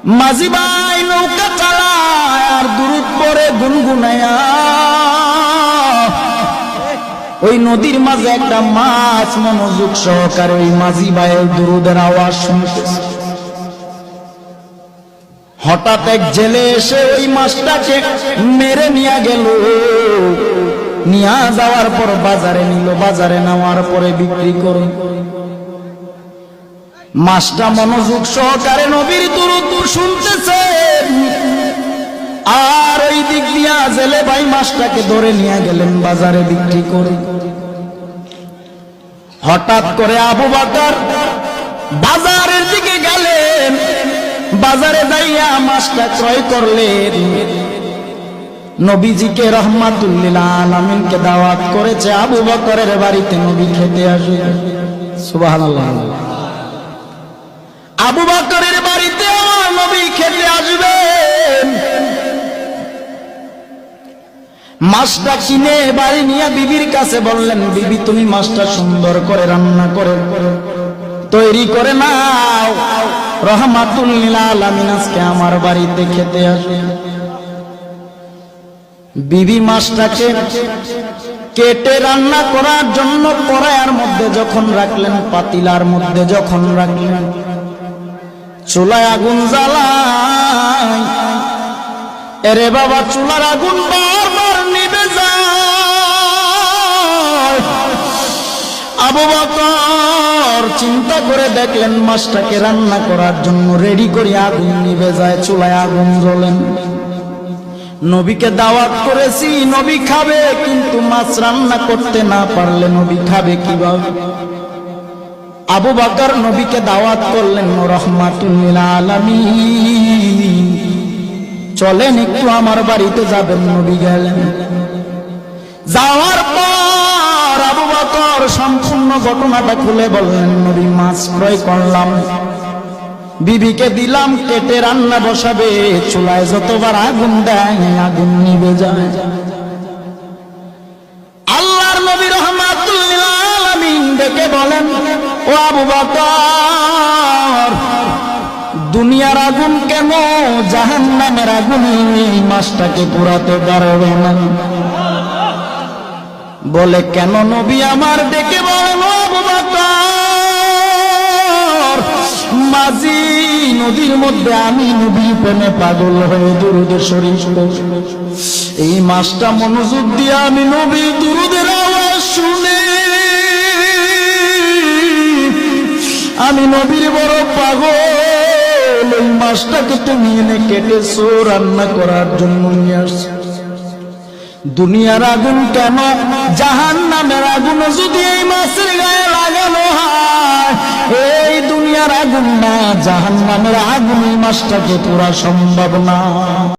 মাঝি ভাই নৌকা চালায় আর দুরূদ পড়ে গুনগুনায়া। ওই নদীর মাঝে একটা মাছ মনোযোগ সহকারে ওই মাঝি ভাইয়ের দুরূদের আওয়াজ শুনতেছে। হঠাৎ এক জেলে এসে ওই মাছটাকে মেরে নিয়ে গেল। নিয়ে যাওয়ার পর বাজারে নিল, বাজারে নেওয়ার পরে বিক্রি করে। মাছটা মনোযোগ সহকারে নবীর দুরূদ শুনতেছে, আর ওই দিক দিয়া জেলে ভাই মাছটাকে ধরে নিয়ে গেলেন বাজারে বিক্রি করে। হঠাৎ করে আবু বকর বাজারের দিকে গেলেন, বাজারে যাইয়া মাছটা ক্রয় করলেন। নবীজিকে রহমাতুল লিল আলামিনকে দাওয়াত করেছে আবু বকরের বাড়িতে নবী খেতে আসবে। সুবহানাল্লাহ। আবু বকরের বাড়িতে আমার নবী খেতে আসবেন। মাছটা কিনে বাড়ি নিয়ে বিবির কাছে বললেন, বিবি তুমি মাছটা সুন্দর করে রান্না করে তৈরি করে নাও, রহমাতুল লিল আলামিন আজকে আমার বাড়িতে খেতে আসবে। বিবি মাছটাকে কেটে রান্না করার জন্য কড়াইয়ের মধ্যে যখন রাখলেন, পাতিলার মধ্যে যখন রাখলেন, চুলায় আগুন জ্বালায়। এরে বাবা, চুলার আগুন বারবার নিভে যায়। আবু বকর চিন্তা করে দেখলেন মাছটাকে রান্না করার জন্য রেডি করে আগুন নিভে যায়, চুলায় আগুন জ্বলেন। নবীকে দাওয়াত করেছি, নবী খাবে, কিন্তু মাছ রান্না করতে না পারলে নবী খাবে কিভাবে? আবু বকর নবীকে দাওয়াত করলেন, রহমাতুল লিল আলামিন চলেন একটু আমার বাড়িতে যাবেন। নবী গেলেন। যাওয়ার পর আবু বকর সম্পূর্ণ ঘটনাটা খুলে বললেন, নবী মাছ ক্রয় করলাম, বিবিকে দিলাম, কেটে রান্না বসাবে, চুলায় যতবার আগুন দেয় আগুন নিভে যায়। আল্লাহর নবী রহমাতুল লিল আলামিন ডেকে বলেন, ও আবু বকর, দুনিয়ার আগুন কেন জাহান্নামের আগুন এই মাছটাকে পোড়াতে পারবে না? বলে কেন? নবী আমার ডেকে বলেন, ও আবু বকর, মাঝি নদীর মধ্যে আমি নবী প্রেমে পাগল হয়ে দুরূদের শরীর এই মাছটা মনোযোগ দিয়ে আমি নবীর দুরূদের আওয়াজ শুনে আমি নবীর বড় পাগল। এই মাছটাকে তুমি এনে কেটেছো, রান্না করার জন্য নিয়ে আসছো। দুনিয়ার আগুন কেন জাহান্নামের আগুন যদি এই মাছের গায়ে লাগানো হয়, এই দুনিয়ার আগুন না জাহান্নামের আগুন এই মাছটাকে পোড়া সম্ভব না।